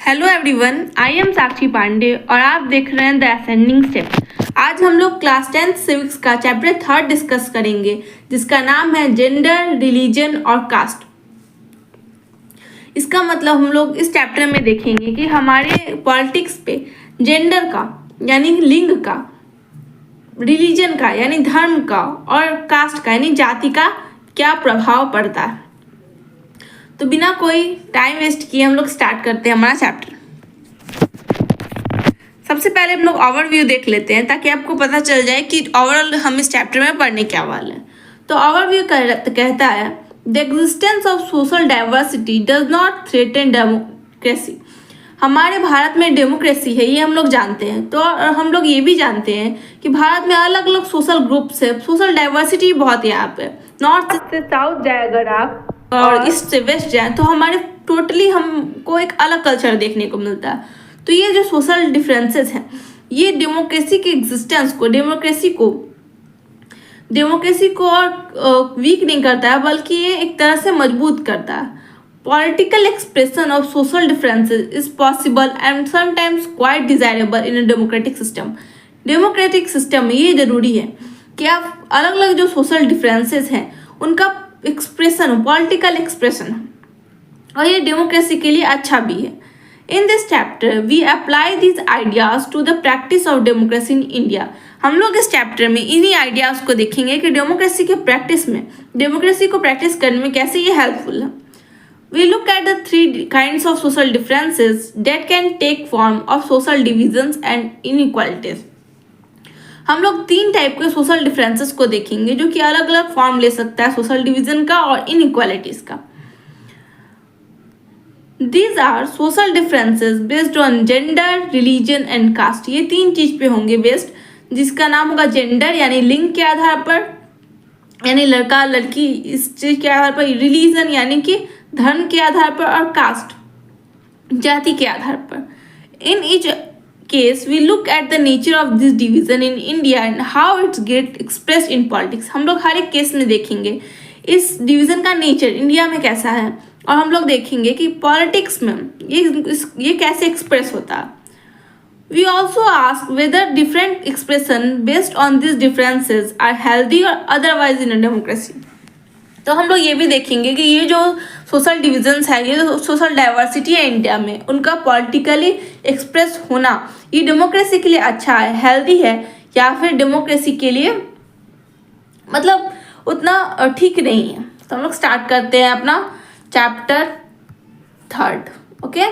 Hello everyone, I am साक्षी पांडे और आप देख रहे हैं द असेंडिंग स्टेप। आज हम लोग क्लास 10th सिविक्स का चैप्टर 3 डिस्कस करेंगे जिसका नाम है जेंडर, रिलीजन और कास्ट। इसका मतलब हम लोग इस चैप्टर में देखेंगे कि हमारे पॉलिटिक्स पे जेंडर का यानी लिंग का, रिलीजन का यानी धर्म का और कास्ट का यानी जाति का क्या प्रभाव पड़ता है। तो बिना कोई टाइम वेस्ट किए हम लोग स्टार्ट करते हैं हमारा चैप्टर। सबसे पहले हम लोग ओवरव्यू देख लेते हैं ताकि आपको पता चल जाए कि ओवरऑल हम इस चैप्टर में पढ़ने क्या वाले हैं। तो ओवरव्यू कहता है the existence of social diversity does not threaten democracy. हमारे भारत में डेमोक्रेसी है, ये हम लोग जानते हैं। तो हम लोग ये भी जानते हैं कि भारत में अलग अलग सोशल ग्रुप्स है, सोशल डाइवर्सिटी बहुत है यहाँ पे। नॉर्थ से साउथ जाए अगर आप और ईस्ट से वेस्ट जाए तो हमारे टोटली हमको एक अलग कल्चर देखने को मिलता है। तो ये जो सोशल डिफरेंसेस हैं ये डेमोक्रेसी के एग्जिस्टेंस को, डेमोक्रेसी को और वीक नहीं करता है बल्कि ये एक तरह से मजबूत करता है। Political expression of social differences is possible and sometimes quite desirable in a democratic system. Democratic system में ये जरूरी है कि आप अलग अलग जो सोशल डिफरेंसेस हैं उनका एक्सप्रेशन, पॉलिटिकल एक्सप्रेशन, और ये डेमोक्रेसी के लिए अच्छा भी है। In this chapter we apply this ideas to the practice of democracy in India. हम लोग इस चैप्टर में इन्हीं आइडियाज को देखेंगे कि डेमोक्रेसी के प्रैक्टिस में, डेमोक्रेसी को प्रैक्टिस करने में कैसे ये हेल्पफुल है। We look at the 3 kinds of social differences that can take form of social divisions and inequalities। हम लोग 3 टाइप के सोशल डिफरेंसेस को देखेंगे जो कि अलग अलग फॉर्म ले सकता है सोशल डिवीजन का और इनइक्वालिटीज का। These are social differences based on gender, religion and caste। ये 3 चीज पे होंगे बेस्ड, जिसका नाम होगा जेंडर यानी लिंग के आधार पर, यानी लड़का लड़की इस चीज के आधार पर, रिलीजन यानी कि धर्म के आधार पर, और कास्ट जाति के आधार पर। In each case we look at the nature of this division in India and how it's get expressed in politics। हम लोग हर एक केस में देखेंगे इस डिवीजन का नेचर इंडिया में कैसा है और हम लोग देखेंगे कि पॉलिटिक्स में ये कैसे एक्सप्रेस होता है। We also ask whether different expression based on these differences are healthy or otherwise in a democracy। तो हम लोग ये भी देखेंगे कि ये जो सोशल डिविजन्स है, ये जो सोशल डाइवर्सिटी है इंडिया में, उनका पॉलिटिकली एक्सप्रेस होना ये डेमोक्रेसी के लिए अच्छा है, हेल्दी है, या फिर डेमोक्रेसी के लिए मतलब उतना ठीक नहीं है। तो हम लोग स्टार्ट करते हैं अपना चैप्टर 3। ओके,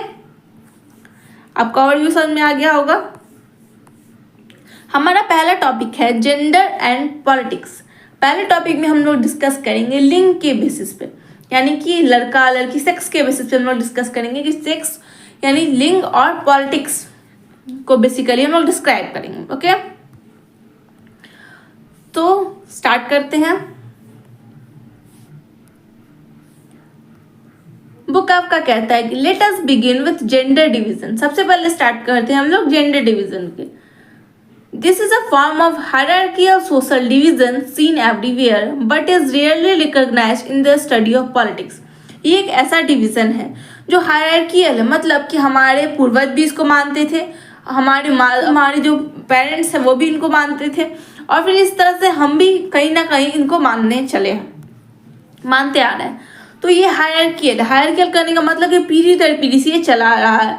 आपका ओवरव्यू समझ में आ गया होगा। हमारा पहला टॉपिक है जेंडर एंड पॉलिटिक्स। पहले टॉपिक में हम लोग डिस्कस करेंगे लिंग के बेसिस पे, यानी कि लड़का लड़की सेक्स के बेसिस पे हम लोग डिस्कस करेंगे कि सेक्स यानी लिंग और पॉलिटिक्स को बेसिकली हम लोग डिस्क्राइब करेंगे। ओके, तो स्टार्ट करते हैं। बुक आपका कहता है कि let us begin with gender division. सबसे पहले स्टार्ट करते हैं हम लोग जेंडर डिवीजन के। This is a form of hierarchy of social division seen everywhere but is rarely recognized in the study of politics। ये एक ऐसा डिवीजन है जो हायरार्कियल है, मतलब कि हमारे पूर्वज भी इसको मानते थे, हमारे जो पेरेंट्स हैं वो भी इनको मानते थे, और फिर इस तरह से हम भी कहीं ना कहीं इनको मानते आ रहे हैं। तो ये हायरार्कियल करने का मतलब कि पीढ़ी दर पीढ़ी से ये चला रहा है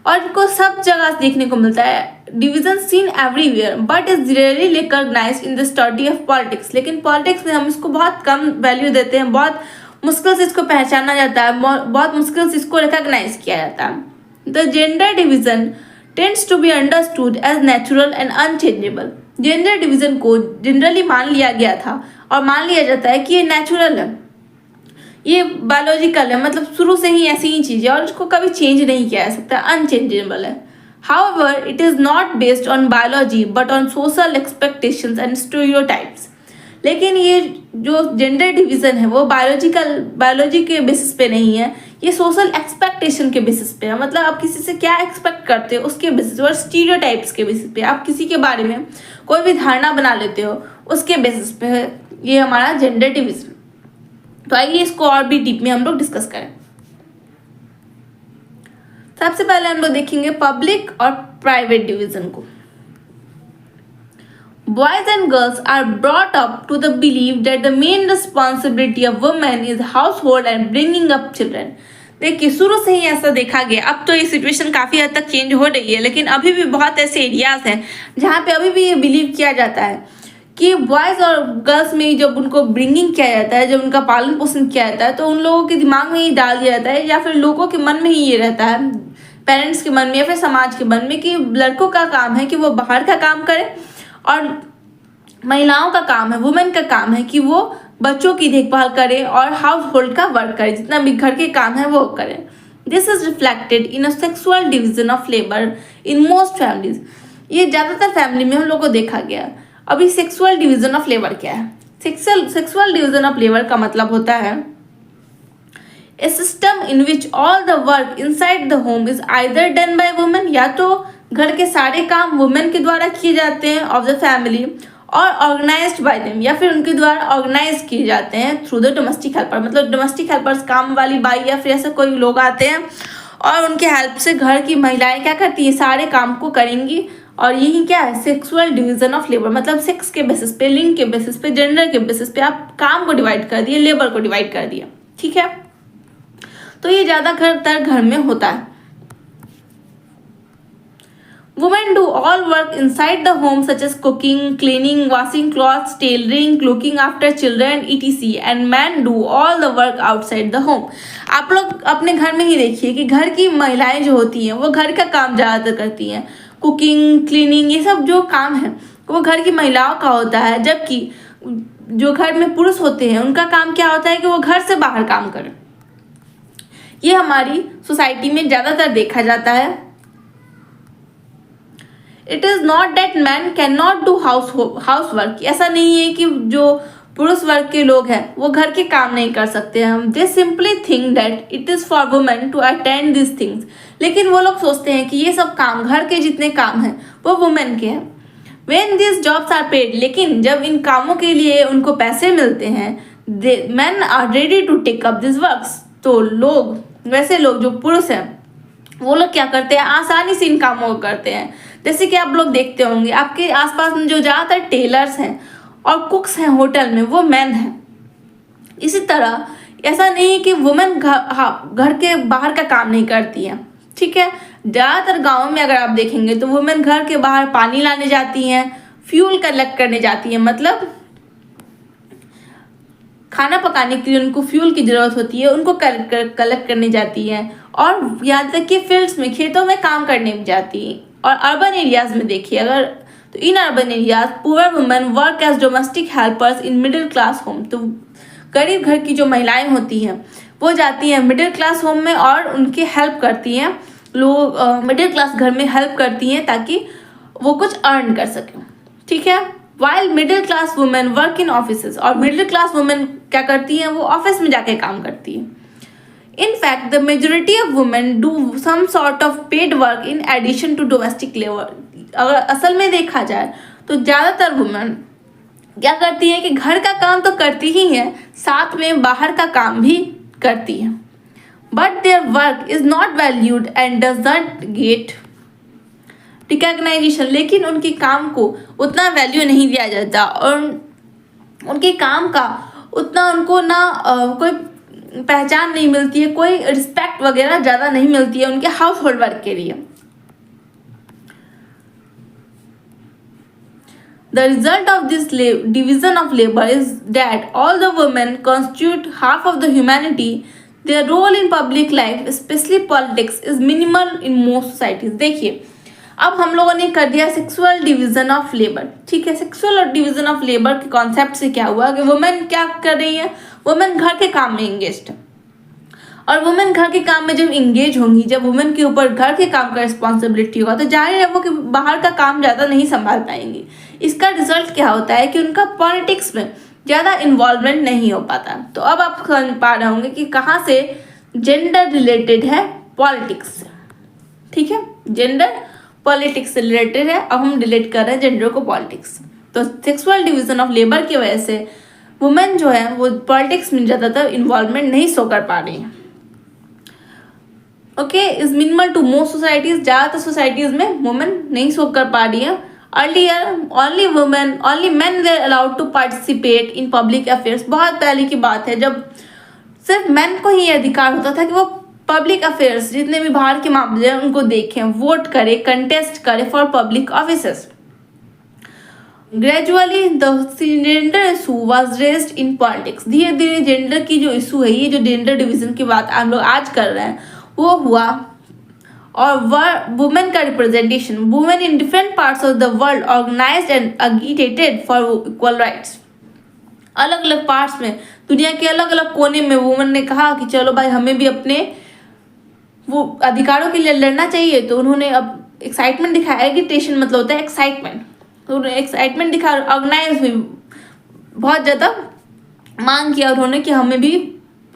और इनको सब जगह देखने को मिलता है। Division seen everywhere but is rarely recognised in the study of politics. लेकिन पॉलिटिक्स में हम इसको बहुत कम वैल्यू देते हैं, बहुत मुश्किल से इसको पहचाना जाता है, बहुत मुश्किल से इसको रिकॉग्नाइज किया जाता है। The gender division tends to be understood as natural and unchangeable. Gender division को जनरली मान लिया गया था और मान लिया जाता है कि ये नेचुरल है, ये बायोलॉजिकल है, मतलब शुरू से ही ऐसी ही चीज़ है और इसको कभी चेंज नहीं किया जा सकता, अनचेंजेबल है। However, it is not based on biology but on social expectations and stereotypes। लेकिन ये जो जेंडर डिवीजन है वो बायोलॉजी के बेसिस पे नहीं है, ये सोशल एक्सपेक्टेशन के बेसिस पे है। मतलब आप किसी से क्या एक्सपेक्ट करते हो उसके बेसिस पे, और स्टीरियोटाइप्स के बेसिस पे आप किसी के बारे में कोई भी धारणा बना लेते हो उसके बेसिस पे है ये हमारा जेंडर डिवीजन। तो आइए इसको और भी डीप में हम लोग डिस्कस करें। सबसे पहले हम लोग देखेंगे पब्लिक और प्राइवेट डिवीजन को। Boys and girls are brought up to the belief that the main responsibility of women is household and bringing up children. देखिए शुरू से ही ऐसा देखा गया, अब तो ये सिचुएशन काफ़ी हद तक चेंज हो रही है, लेकिन अभी भी बहुत ऐसे एरियाज हैं जहाँ पे अभी भी ये बिलीव किया जाता है कि बॉयज़ और गर्ल्स में जब उनको ब्रिंगिंग किया जाता है, जब उनका पालन पोषण किया जाता है, तो उन लोगों के दिमाग में ही डाल दिया जाता है या फिर लोगों के मन में ही ये रहता है, पेरेंट्स के मन में या फिर समाज के मन में, कि लड़कों का काम है कि वो बाहर का काम करें और महिलाओं का काम है, वुमेन का काम है कि वो बच्चों की देखभाल करें और हाउस होल्ड का वर्क करें, जितना भी घर के काम है वो करें। This is reflected in a sexual division of labour in most families. ये ज़्यादातर फैमिली में हम लोग को देखा गया। अभी सेक्सुअल डिवीजन ऑफ लेबर क्या है? सेक्सुअल डिवीजन ऑफ लेबर का मतलब होता है a system in which all the work inside the home is either done by women, या तो घर के सारे काम वुमेन के द्वारा किए जाते हैं ऑफ द फैमिली, और ऑर्गेनाइज्ड बाय देम, या फिर उनके द्वारा ऑर्गेनाइज किए जाते हैं थ्रू द डोमेस्टिक हेल्पर। मतलब डोमेस्टिक हेल्पर्स, काम वाली बाई या फिर ऐसे कोई लोग आते हैं और उनके हेल्प से घर की महिलाएं क्या करती है, सारे काम को करेंगी। और यही क्या है, सेक्सुअल डिवीजन ऑफ लेबर। मतलब सेक्स के बेसिस पे, लिंग के बेसिस पे, जेंडर के बेसिस पे आप काम को डिवाइड कर दिए, लेबर को डिवाइड कर दिया। ठीक है, तो ये ज़्यादातर घर में होता है। Women do all work inside the home such as cooking, cleaning, washing clothes, tailoring, looking after children, etc. And men do all the work outside the home. आप लोग अपने घर में ही देखिए कि घर की महिलाएं जो होती हैं वो घर का काम ज़्यादातर करती हैं। कुकिंग, क्लीनिंग, ये सब जो काम है वो घर की महिलाओं का होता है, जबकि जो घर में पुरुष होते हैं उनका काम क्या होता है कि वो घर से बाहर काम करें। ये हमारी सोसाइटी में ज़्यादातर देखा जाता है। It is not that man can not do house work. ऐसा नहीं है कि जो पुरुष वर्ग के लोग हैं वो घर के काम नहीं कर सकते हैं। They simply think that it is for women to attend this things. लेकिन वो लोग सोचते हैं कि ये सब काम, घर के जितने काम हैं वो वुमेन के हैं। When this jobs are paid, लेकिन जब इन कामों के लिए उनको पैसे मिलते हैं, man are ready to take up this works. तो लोग, वैसे लोग जो पुरुष हैं वो लोग क्या करते हैं, आसानी से इन कामों को करते हैं। जैसे कि आप लोग देखते होंगे आपके आसपास में जो ज़्यादातर टेलर्स हैं और कुक्स हैं होटल में, वो मैन हैं। इसी तरह ऐसा नहीं है कि वुमेन घर के बाहर का काम नहीं करती हैं। ठीक है, ज़्यादातर गाँव में अगर आप देखेंगे तो वुमेन घर के बाहर पानी लाने जाती हैं, फ्यूल कलेक्ट करने जाती हैं। मतलब खाना पकाने के लिए उनको फ्यूल की ज़रूरत होती है, उनको कलेक्ट करने जाती हैं। और यहाँ तक कि फील्ड्स में, खेतों में काम करने भी जाती हैं। और अर्बन एरियाज़ में देखिए अगर, तो in urban areas poor women work as domestic helpers in middle class home. तो गरीब घर की जो महिलाएं होती हैं वो जाती हैं मिडिल क्लास होम में और उनकी हेल्प करती हैं। लोग मिडिल क्लास घर में हेल्प करती हैं ताकि वो कुछ अर्न कर सकें। ठीक है, while middle class women work in offices, और मिडिल क्लास वुमेन क्या करती हैं, वो ऑफिस में जाके काम करती हैं। In fact, the majority of women do some sort of paid work in addition to domestic labor. अगर असल में देखा जाए तो ज़्यादातर वुमेन क्या करती हैं कि घर का काम तो करती ही हैं, साथ में बाहर का काम भी करती हैं। But their work is not valued and does not get recognition. लेकिन उनके काम को उतना वैल्यू नहीं दिया जाता और उनके काम का उतना उनको ना कोई पहचान नहीं मिलती है, कोई रिस्पेक्ट वगैरह ज़्यादा नहीं मिलती है उनके हाउस होल्ड वर्क के लिए। The result of this division of labor is that all the women constitute half of the humanity. Their role in public life, especially politics, is minimal in most societies. देखिए, अब हम लोगों ने कर दिया sexual division of labour. ठीक है, sexual division of labour के कॉन्सेप्ट से क्या हुआ कि वुमेन क्या कर रही है, वुमेन घर के काम में इंगेज है। और वुमेन घर के काम में जब इंगेज होंगी, जब वुमेन के ऊपर घर के काम का रिस्पॉन्सिबिलिटी होगा, तो जाहिर है वो कि बाहर का काम ज़्यादा नहीं संभाल पाएंगी। इसका रिजल्ट क्या होता है कि उनका पॉलिटिक्स में ज़्यादा इन्वॉल्वमेंट नहीं हो पाता। तो अब आप समझ पा रहे होंगे कि कहाँ से जेंडर रिलेटेड है पॉलिटिक्स से। ठीक है, जेंडर पॉलिटिक्स से रिलेटेड है। अब हम रिलेट कर रहे हैं जेंडर को पॉलिटिक्स। तो सेक्सुअल डिवीजन ऑफ लेबर की वजह से वुमेन जो है वो पॉलिटिक्स में ज़्यादातर इन्वॉल्वमेंट नहीं शो कर पा रही हैं। Okay is minimal to most societies. ज़्यादातर सोसाइटीज में वुमेन नहीं शो कर पा रही है। Earlier only men were allowed to participate in public affairs. बहुत पहले की बात है जब सिर्फ मेन को ही अधिकार होता था कि वो पब्लिक अफेयर्स जितने भी बाहर के मामले हैं उनको देखें, वोट करें, कंटेस्ट करें for public offices. Gradually the gender issue was raised in politics. धीरे धीरे जेंडर की जो इशू है, ये जो जेंडर डिवीजन की बात हम लोग आज कर रहे हैं, वो हुआ। और वुमेन का representation, women in different parts of the world organised and agitated for equal rights. अलग अलग पार्ट्स में, दुनिया के अलग अलग कोने में वुमेन ने कहा कि चलो भाई हमें भी अपने वो अधिकारों के लिए लड़ना चाहिए। तो उन्होंने अब एक्साइटमेंट दिखाया। एजिटेशन मतलब होता है एक्साइटमेंट, तो उन्होंने एक्साइटमेंट दिखा, ऑर्गेनाइज हुई, बहुत ज़्यादा मांग किया उन्होंने कि हमें भी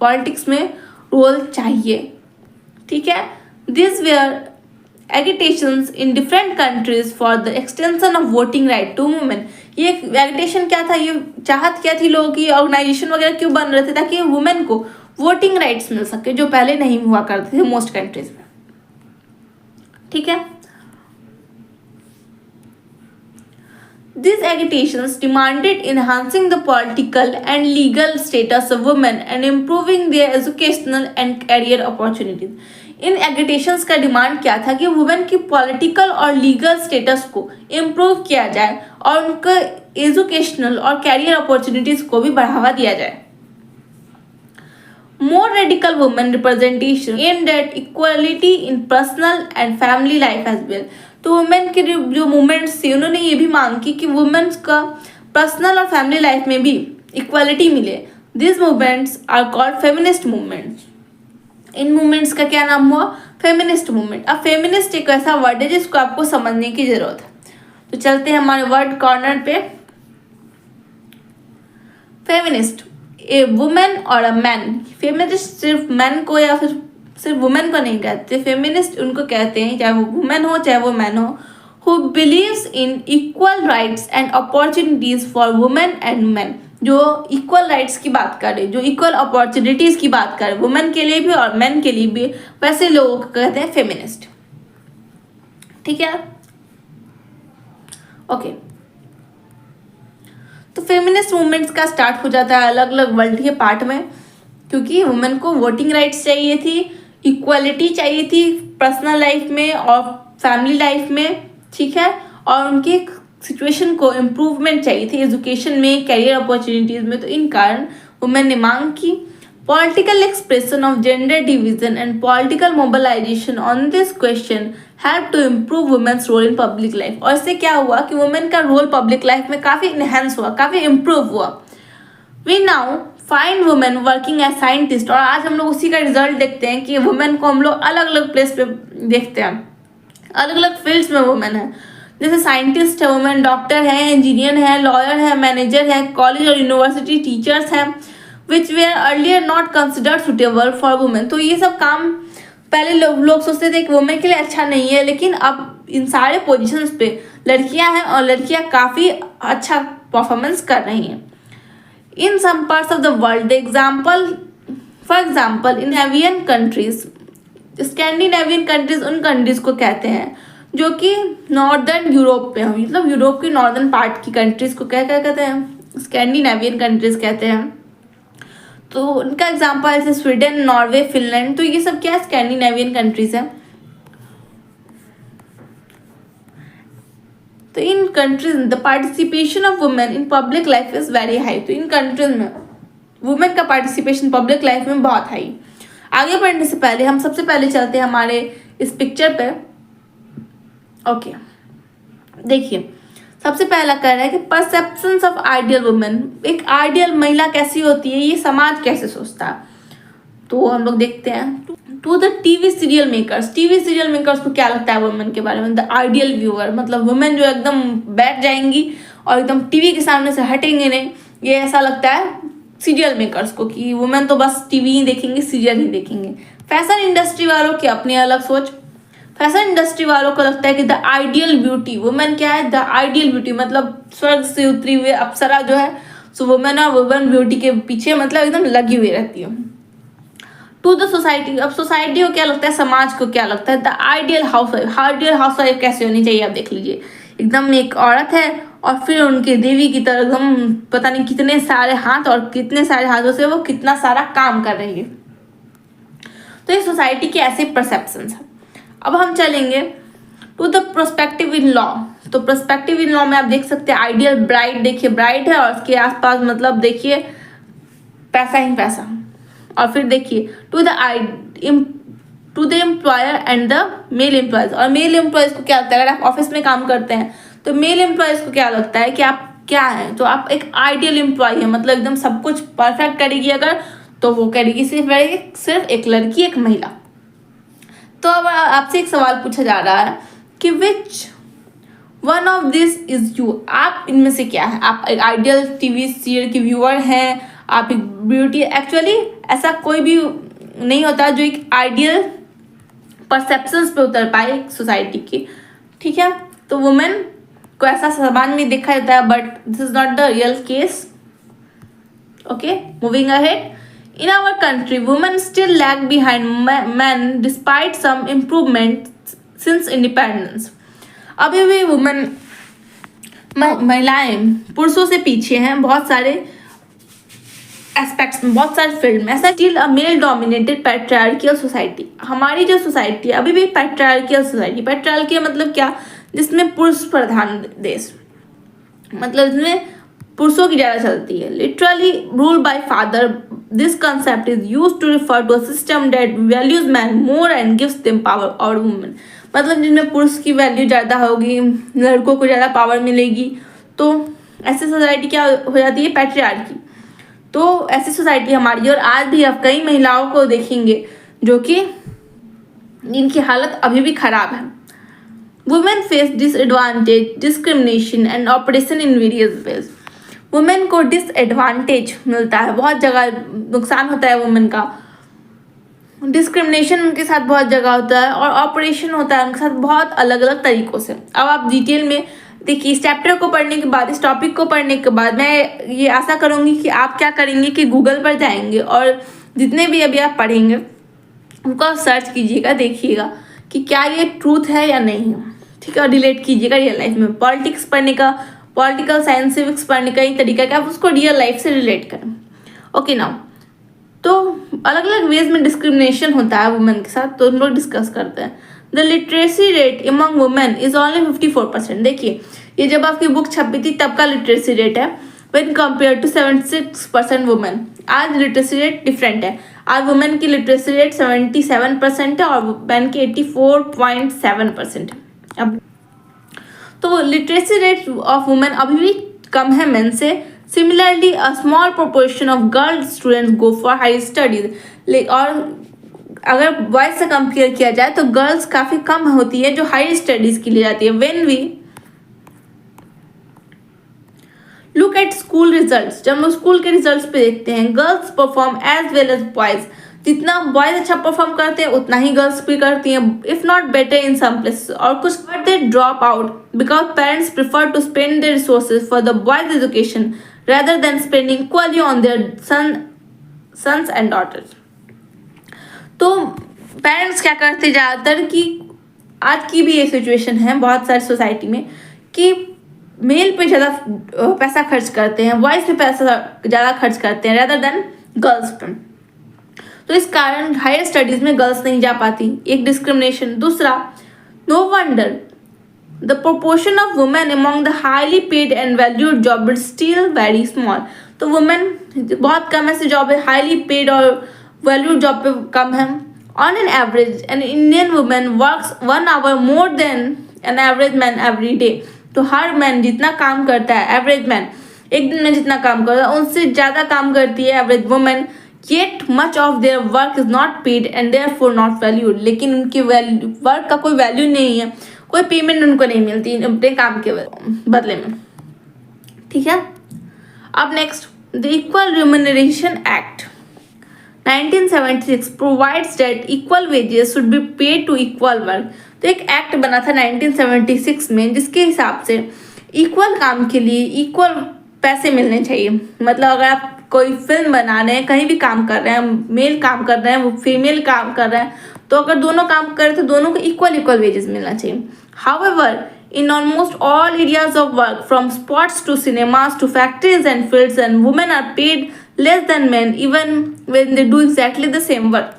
पॉलिटिक्स में रोल चाहिए। ठीक है, this where agitations in different countries for the extension of voting right to women. ये एगिटेशन क्या था, ये चाहत क्या थी लोगों की, ऑर्गेनाइजेशन वगैरह क्यों बन रहे थे, ताकि वुमेन को वोटिंग राइट्स मिल सके जो पहले नहीं हुआ करते थे मोस्ट कंट्रीज में। ठीक है, these agitations demanded enhancing the political and legal status of women and improving their educational and career opportunities. इन एगिटेशंस का डिमांड क्या था कि वुमेन की पॉलिटिकल और लीगल स्टेटस को इम्प्रूव किया जाए और उनका एजुकेशनल और कैरियर अपॉर्चुनिटीज को भी बढ़ावा दिया जाए। More radical women representation aimed at equality in personal and family life as well. तो वुमेन के जो मूवमेंट्स थे उन्होंने ये भी मांग की कि वुमेन्स का पर्सनल और फैमिली लाइफ में भी इक्वालिटी मिले। This movements are called feminist movements. इन मूवमेंट्स का क्या नाम हुआ, फेमिनिस्ट मूवमेंट। अब फेमिनिस्ट एक ऐसा वर्ड है जिसको आपको समझने की जरूरत है। तो चलते हैं हमारे वर्ड कॉर्नर पे। फेमिनिस्ट, ए वुमेन और अ मैन। फेमिनिस्ट सिर्फ मैन को या फिर सिर्फ वुमेन को नहीं कहते, फेमिनिस्ट उनको कहते हैं चाहे वो वुमेन हो चाहे वो मैन हो, who believes in equal rights and opportunities for women and man. जो इक्वल राइट्स की बात करे, जो इक्वल अपॉर्चुनिटीज की बात करे, वुमेन के लिए भी और मैन के लिए भी, वैसे लोगों को कहते हैं फेमिनिस्ट। ठीक है, ओके। तो फेमिनिस्ट मूवमेंट्स का स्टार्ट हो जाता है अलग अलग वर्ल्ड के पार्ट में, क्योंकि वुमेन को वोटिंग राइट्स चाहिए थी, इक्वालिटी चाहिए थी पर्सनल लाइफ में और फैमिली लाइफ में। ठीक है, और उनके सिचुएशन को इम्प्रूवमेंट चाहिए थी एजुकेशन में, कैरियर अपॉर्चुनिटीज में। तो इन कारण वुमेन ने मांग की। Political expression of gender division and political mobilisation on this question help to improve women's role in public life. और इससे क्या हुआ कि वुमेन का रोल पब्लिक लाइफ में काफ़ी इनहेंस हुआ, काफ़ी इम्प्रूव हुआ। We now find women working as scientist. और आज हम लोग उसी का रिजल्ट देखते हैं कि वुमेन को हम लोग अलग अलग प्लेस पे देखते हैं, अलग अलग फील्ड्स में वुमेन है। जैसे साइंटिस्ट है वुमेन, डॉक्टर है, इंजीनियर है, लॉयर है, मैनेजर है, कॉलेज और यूनिवर्सिटी टीचर्स हैं, which they are earlier not considered suitable for women. तो ये सब काम पहले लोग सोचते थे कि वुमेन के लिए अच्छा नहीं है, लेकिन अब इन सारे पोजीशंस पे लड़कियां हैं और लड़कियां काफ़ी अच्छा परफॉर्मेंस कर रही हैं। In some parts of the world, for example, in Scandinavian countries, Scandinavian countries उन कंट्रीज को कहते हैं जो कि नॉर्दर्न यूरोप में हो, मतलब यूरोप की नॉर्दर्न पार्ट की कंट्रीज को क्या क्या कहते हैं, स्कैंडिनेवियन कंट्रीज कहते हैं। तो उनका एग्जांपल जैसे स्वीडन, नॉर्वे, फिनलैंड, तो ये सब क्या है, स्कैंडिनेवियन कंट्रीज हैं। तो इन countries the participation of women in public life is very high. तो इन कंट्रीज में वुमेन का पार्टिसिपेशन पब्लिक लाइफ में बहुत हाई। आगे बढ़ने से पहले हम सबसे पहले चलते हैं हमारे इस पिक्चर पे। ओके, देखिए सबसे पहला कह रहा है कि परसेप्शंस ऑफ आइडियल वुमेन। एक आइडियल महिला कैसी होती है, ये समाज कैसे सोचता है। तो हम लोग देखते हैं to the TV serial makers. TV serial makers को क्या लगता है वुमेन के बारे में, द आइडियल व्यूअर, मतलब वुमेन जो एकदम बैठ जाएंगी और एकदम टीवी के सामने से हटेंगे नहीं, ये ऐसा लगता है सीरियल मेकर्स को कि वुमेन तो बस टीवी ही देखेंगे, सीरियल ही देखेंगे। फैशन इंडस्ट्री वालों की अपनी अलग सोच। फैशन इंडस्ट्री वालों को लगता है कि द आइडियल ब्यूटी, वुमेन क्या है, द आइडियल ब्यूटी, मतलब स्वर्ग से उतरी हुई अप्सरा जो है, सो वुमेन और वुमेन ब्यूटी के पीछे मतलब एकदम लगी हुई रहती है। To the society. अब सोसाइटी को क्या लगता है, समाज को क्या लगता है, द आइडियल हाउस वाइफ कैसे होनी चाहिए। आप देख लीजिए, एकदम एक औरत है और फिर उनके देवी की तरह एकदम पता नहीं कितने सारे हाथ, और कितने सारे हाथों से वो कितना सारा काम कर रही है। तो ये सोसाइटी के ऐसे परसेप्शंस है। अब हम चलेंगे to the prospective in law. तो प्रोस्पेक्टिव इन लॉ में आप देख सकते हैं आइडियल ब्राइड, देखिए ब्राइड है और उसके आसपास मतलब देखिए पैसा ही पैसा। और फिर देखिए to the employer and the male employees. और मेल एम्प्लॉयज को क्या लगता है, अगर आप ऑफिस में काम करते हैं तो मेल एम्प्लॉयज को क्या लगता है कि आप क्या हैं, तो आप एक आइडियल एम्प्लॉय है, मतलब एकदम सब कुछ परफेक्ट करेगी अगर, तो वो करेगी सिर्फ एक लड़की, एक महिला। तो अब आपसे एक सवाल पूछा जा रहा है कि which one of this is you. आप इनमें से क्या है, आप एक आइडियल टीवी सीरियल की व्यूअर हैं, आप एक ब्यूटी, एक्चुअली ऐसा कोई भी नहीं होता जो एक आइडियल परसेप्शंस पे उतर पाए एक सोसाइटी की, ठीक है। तो वुमेन को ऐसा समाज में देखा जाता है, but this is not the real case. Okay, moving ahead. In our country, women still lag behind men despite some improvement since independence. अभी भी वुमेन महिलाएं पुरुषों से पीछे हैं बहुत सारे एस्पेक्ट्स में, बहुत सारे फील्ड में। ऐसा still a male dominated patriarchal society. हमारी जो सोसाइटी है अभी भी पैट्रियार्कियल सोसाइटी। पैट्रियार्कियल मतलब क्या, जिसमें पुरुष प्रधान देश, मतलब इसमें पुरुषों की ज़्यादा चलती है। Literally rule by father, this concept is use to refer to a system that values man more and gives them power और वुमेन। मतलब जिनमें पुरुष की वैल्यू ज़्यादा होगी, लड़कों को ज़्यादा पावर मिलेगी, तो ऐसी सोसाइटी क्या हो जाती है, पैट्रियार्की। तो ऐसी सोसाइटी हमारी, और आज भी आप कई महिलाओं को देखेंगे जो कि इनकी हालत अभी भी खराब है। Women face disadvantage, discrimination and operation in various ways. Women को डिसएडवांटेज मिलता है, बहुत जगह नुकसान होता है वुमेन का, डिस्क्रिमिनेशन उनके साथ बहुत जगह होता है, और ऑपरेशन होता है उनके साथ बहुत अलग अलग तरीक़ों से। अब आप डिटेल में देखिए, इस चैप्टर को पढ़ने के बाद, इस टॉपिक को पढ़ने के बाद मैं ये आशा करूँगी कि आप क्या करेंगे कि गूगल पर जाएंगे और जितने भी अभी आप पढ़ेंगे उनको आप सर्च कीजिएगा, देखिएगा कि क्या ये ट्रूथ है या नहीं, ठीक है। और रिलेट कीजिएगा रियल लाइफ में। पॉलिटिक्स पढ़ने का, पॉलिटिकल साइंस, सिविक्स पढ़ने का ही तरीका कि आप उसको रियल लाइफ से रिलेट करें। ओके नाउ, तो अलग अलग वेज में डिस्क्रिमिनेशन होता है वुमेन के साथ, तो हम लोग डिस्कस करते हैं। The literacy rate among women is only 54%। देखिए, ये जब आपकी बुक छपी थी तब का लिटरेसी रेट है, व्हेन कंपेयर टू 76% वुमेन। आज लिटरेसी रेट डिफरेंट है, आज वुमेन की लिटरेसी रेट 77% है और मैन की 84.7% है। अब तो लिटरेसी रेट ऑफ वुमेन अभी भी कम है मेन से। Similarly a small proportion of girl students go for high studies. और अगर बॉयज से कंपेयर किया जाए तो गर्ल्स काफ़ी कम होती है जो हाई स्टडीज़ के लिए जाती है। When we look at school results, जब हम स्कूल के रिजल्ट्स पे देखते हैं, girls perform as well as boys. जितना बॉयज अच्छा परफॉर्म करते हैं उतना ही गर्ल्स भी करती हैं, if not better in some places. और कुछ but they drop out because parents prefer to spend their resources for the boys education rather than spending equally on their sons and daughters। तो parents क्या करते ज़्यादातर, कि आज की भी ये सिचुएशन है बहुत सारी सोसाइटी में, कि मेल पे ज़्यादा पैसा खर्च करते हैं, बॉयज़ पे पैसा ज़्यादा खर्च करते हैं rather than गर्ल्स पे। तो इस कारण हायर स्टडीज़ में गर्ल्स नहीं जा पाती, एक डिस्क्रिमिनेशन। दूसरा, no wonder the proportion of women among the highly paid and valued job is still very small। तो women बहुत कम ऐसे जॉब है, highly paid और valued जॉब पे कम है। On an average, an Indian woman works 1 hour more than an average man every day। तो her man जितना काम करता है, एवरेज मैन एक दिन में जितना काम करता है उनसे ज़्यादा काम करती है average women. Yet much of their work is not paid and therefore not valued। लेकिन उनकी वर्क का कोई वैल्यू नहीं है, कोई पेमेंट उनको नहीं मिलती अपने काम के बदले में, ठीक है। अब next, the equal remuneration act 1976 provides that equal wages should be paid to equal work. तो एक एक्ट बना था 1976 में जिसके हिसाब से इक्वल काम के लिए इक्वल पैसे मिलने चाहिए। मतलब अगर आप कोई फिल्म बना रहे हैं, कहीं भी काम कर रहे हैं, मेल काम कर रहे हैं, वो फीमेल काम कर रहे हैं, तो अगर दोनों काम करें तो दोनों को इक्वल वेजेस मिलना चाहिए. However in almost all areas of work, from sports to cinemas to factories and fields, and women are paid less than men even when they do exactly the same work.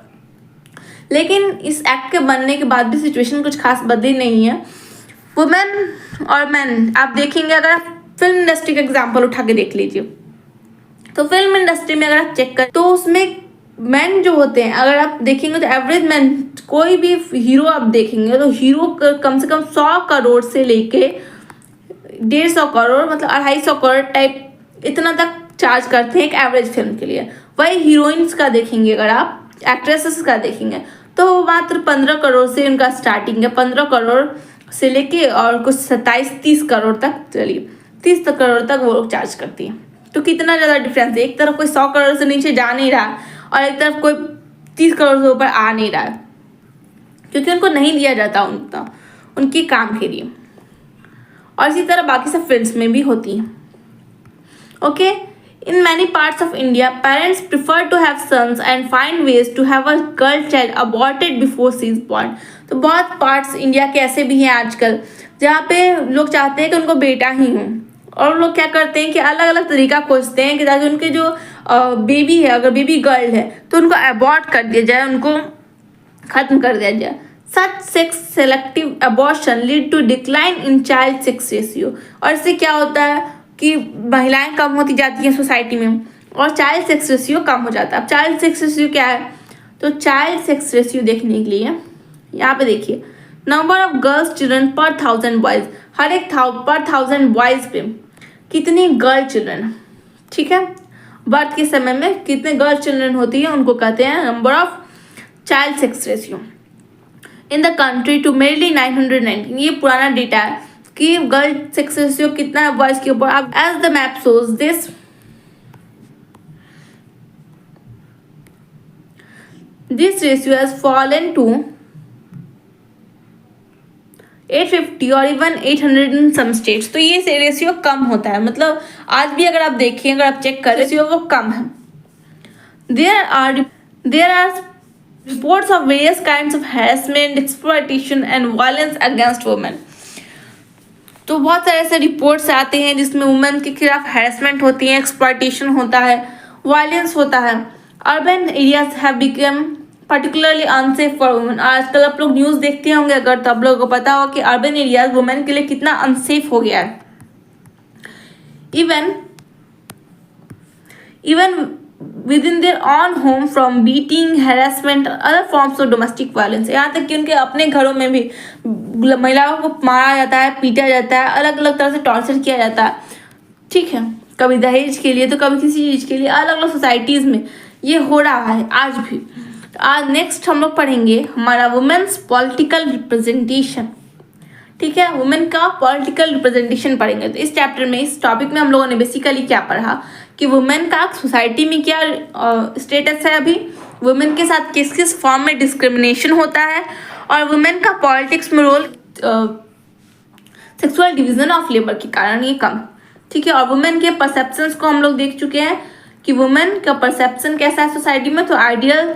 लेकिन इस act के बनने के बाद भी situation कुछ खास बदली नहीं है. वुमेन और मैन आप देखेंगे, अगर आप फिल्म इंडस्ट्री का एग्जाम्पल उठा के देख लीजिए, तो फिल्म इंडस्ट्री में अगर आप चेक करें तो उसमें मैन जो होते हैं, अगर आप देखेंगे तो एवरेज मैन, कोई भी हीरो आप देखेंगे तो हीरो कम से कम 100 करोड़ से लेके 150 करोड़, मतलब 250 करोड़ टाइप इतना तक चार्ज करते हैं एक एवरेज फिल्म के लिए. वही हीरोइंस का देखेंगे, अगर आप एक्ट्रेसेस का देखेंगे तो वो मात्र 15 करोड़ से उनका स्टार्टिंग है. 15 करोड़ से लेके और कुछ 27-30 करोड़ तक, चलिए 30 करोड़ तक वो लोग चार्ज करती हैं. तो कितना ज़्यादा डिफरेंस है. एक तरफ कोई 100 करोड़ से नीचे जा नहीं रहा और एक तरफ कोई 30 करोड़ से ऊपर आ नहीं रहा है, क्योंकि उनको नहीं दिया जाता उतना उनके काम के लिए. और इसी तरह बाकी सब फील्ड्स में भी होती हैं. Okay, in many parts of India parents prefer to have sons and find ways to have a girl child aborted before she is born. तो बहुत पार्ट्स इंडिया के ऐसे भी हैं आजकल जहाँ पे लोग चाहते हैं कि उनको बेटा ही हो, और लोग क्या करते हैं कि अलग अलग तरीका खोजते हैं कि ताकि उनके जो बेबी है, अगर बेबी गर्ल है तो उनको अबॉर्ट कर दिया जाए, उनको ख़त्म कर दिया जाए. Such sex selective abortion lead to decline in child sex ratio. और इससे क्या होता है कि महिलाएं कम होती जाती हैं सोसाइटी में और चाइल्ड सेक्स रेशियो कम हो जाता है. अब चाइल्ड सेक्स रेशियो क्या है, तो चाइल्ड सेक्स रेशियो देखने के लिए यहाँ पे देखिए, नंबर ऑफ गर्ल्स चिल्ड्रन पर 1000 बॉयज़, हर एक पर 1000 बॉयज़ पे कितनी गर्ल चिल्ड्रन, ठीक है, बर्थ के समय में कितने गर्ल चिल्ड्रन होती है उनको कहते हैं number of child sex ratio. In the country to merely 919, ये पुराना डेटा है कि गर्ल सेक्स रेशियो कितना है बॉयज़ के ऊपर. अब as the map shows this ratio has fallen to 850 और इवन 800 इन सम स्टेट्स. तो ये रेशियो कम होता है, मतलब आज भी अगर आप देखें, अगर आप चेक करें, रेशियो वो कम है. There are reports of various kinds of harassment, exploitation and violence against women. तो बहुत सारे ऐसे रिपोर्ट्स आते हैं जिसमें वुमेन के खिलाफ हैरेसमेंट होती है, एक्सप्लॉयटेशन होता है, वायलेंस होता है. Urban areas have become particularly unsafe for women. आजकल आप लोग न्यूज़ देखते होंगे अगर, तो आप लोगों को पता हो कि अर्बन एरियाज वुमेन के लिए कितना अनसेफ हो गया है. Even with in their on home, from beating, harassment, other forms of domestic violence. यहाँ तक कि उनके अपने घरों में भी महिलाओं को मारा जाता है, पीटा जाता है, अलग अलग तरह से टॉर्चर किया जाता है, ठीक है, कभी दहेज के लिए तो कभी किसी चीज़ के लिए. अलग अलग सोसाइटीज़ में ये हो रहा है आज भी. आज नेक्स्ट हम लोग पढ़ेंगे हमारा वुमेन्स पॉलिटिकल रिप्रेजेंटेशन, ठीक है, वुमेन का पॉलिटिकल रिप्रेजेंटेशन पढ़ेंगे. तो इस चैप्टर में, इस टॉपिक में हम लोगों ने बेसिकली क्या पढ़ा कि वुमेन का सोसाइटी में क्या स्टेटस है, अभी वुमेन के साथ किस किस फॉर्म में डिस्क्रिमिनेशन होता है, और वुमेन का पॉलिटिक्स में role sexual division of labour के कारण ये कम, ठीक है. और वुमेन के परसेप्शंस को हम लोग देख चुके हैं कि वुमेन का परसेप्शन कैसा है सोसाइटी में. तो आइडियल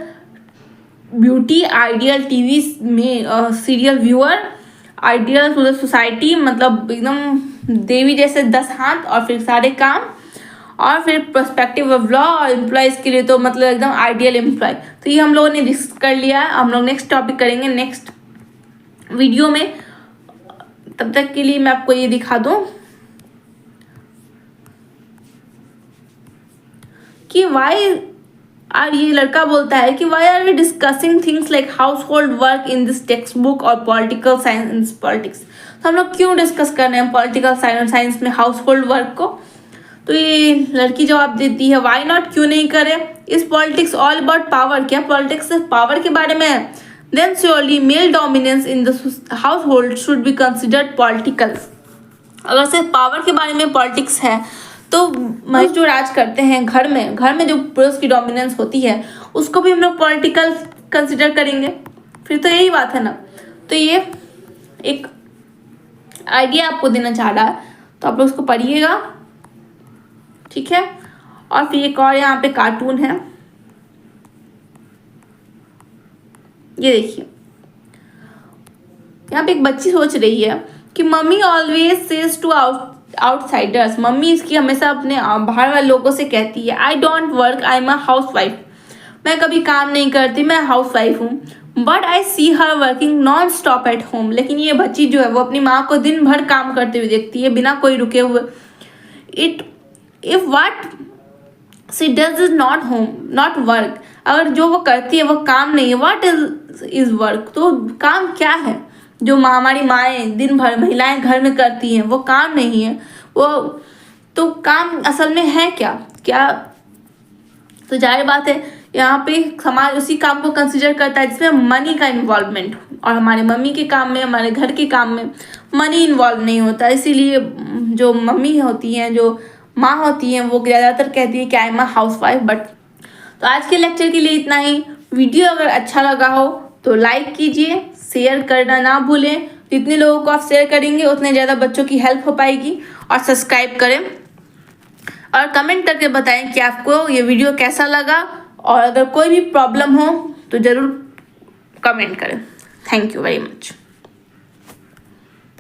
ब्यूटी, आइडियल टीवी में serial viewer, ideal to the society, मतलब एकदम देवी जैसे 10 हाथ और फिर सारे काम, और फिर पर्सपेक्टिव ऑफ लॉ और एम्प्लॉयज़ के लिए तो मतलब एकदम आइडियल एम्प्लॉय. तो ये हम लोगों ने डिस्कस कर लिया है. हम लोग नेक्स्ट टॉपिक करेंगे नेक्स्ट वीडियो में. तब तक के लिए मैं आपको ये दिखा दूँ कि वाई और ये लड़का बोलता है कि why are we discussing things like household work in this textbook और पॉलिटिकल साइंस पॉलिटिक्स. तो हम लोग क्यों डिस्कस कर रहे हैं पॉलिटिकल साइंस में हाउस होल्ड वर्क को. तो ये लड़की जवाब देती है वाई नॉट, क्यों नहीं करें. Is politics all about power, क्या पॉलिटिक्स सिर्फ पावर के बारे में है. Then surely male dominance in the household should be considered political. अगर सिर्फ पावर के बारे में पॉलिटिक्स है तो महिला जो राज करते हैं घर में जो पुरुष की डोमिनेंस होती है उसको भी हम लोग पॉलिटिकल कंसिडर करेंगे. फिर तो यही बात है ना. तो ये एक आइडिया आपको देना चाह रहा है, तो आप लोग उसको पढ़िएगा, ठीक है. और फिर एक और यहाँ पे कार्टून है, ये देखिए। यहाँ पे एक बच्ची सोच रही है कि mummy always says to outsiders, mummy इसकी हमेशा अपने बाहर वाले लोगों से कहती है I don't work, I am a housewife, मैं कभी काम नहीं करती, मैं हाउस वाइफ हूँ। But I see her working non stop at home, लेकिन ये बच्ची जो है वो अपनी माँ को दिन भर काम करते हुए देखती है बिना कोई रुके हुए। If what she does is not work, अगर जो वो करती है वो काम नहीं है, व्हाट इज वर्क, तो काम क्या है जो हमारी माएँ दिन भर महिलाएं घर में करती हैं, वो काम नहीं है। वो तो काम असल में है क्या क्या? तो जाहिर बात है यहाँ पे समाज उसी काम को कंसिडर करता है जिसमें मनी का इन्वॉल्वमेंट हो, और हमारे मम्मी के काम में, हमारे घर के काम में मनी इन्वॉल्व नहीं होता। इसीलिए जो मम्मी होती हैं, जो माँ होती हैं, वो ज़्यादातर कहती है कि आई am a house wife. But तो आज के लेक्चर के लिए इतना ही। वीडियो अगर अच्छा लगा हो तो लाइक कीजिए, शेयर करना ना भूलें, जितने लोगों को आप शेयर करेंगे उतने ज़्यादा बच्चों की हेल्प हो पाएगी। और सब्सक्राइब करें और कमेंट करके बताएं कि आपको ये वीडियो कैसा लगा, और अगर कोई भी प्रॉब्लम हो तो ज़रूर कमेंट करें। Thank you very much.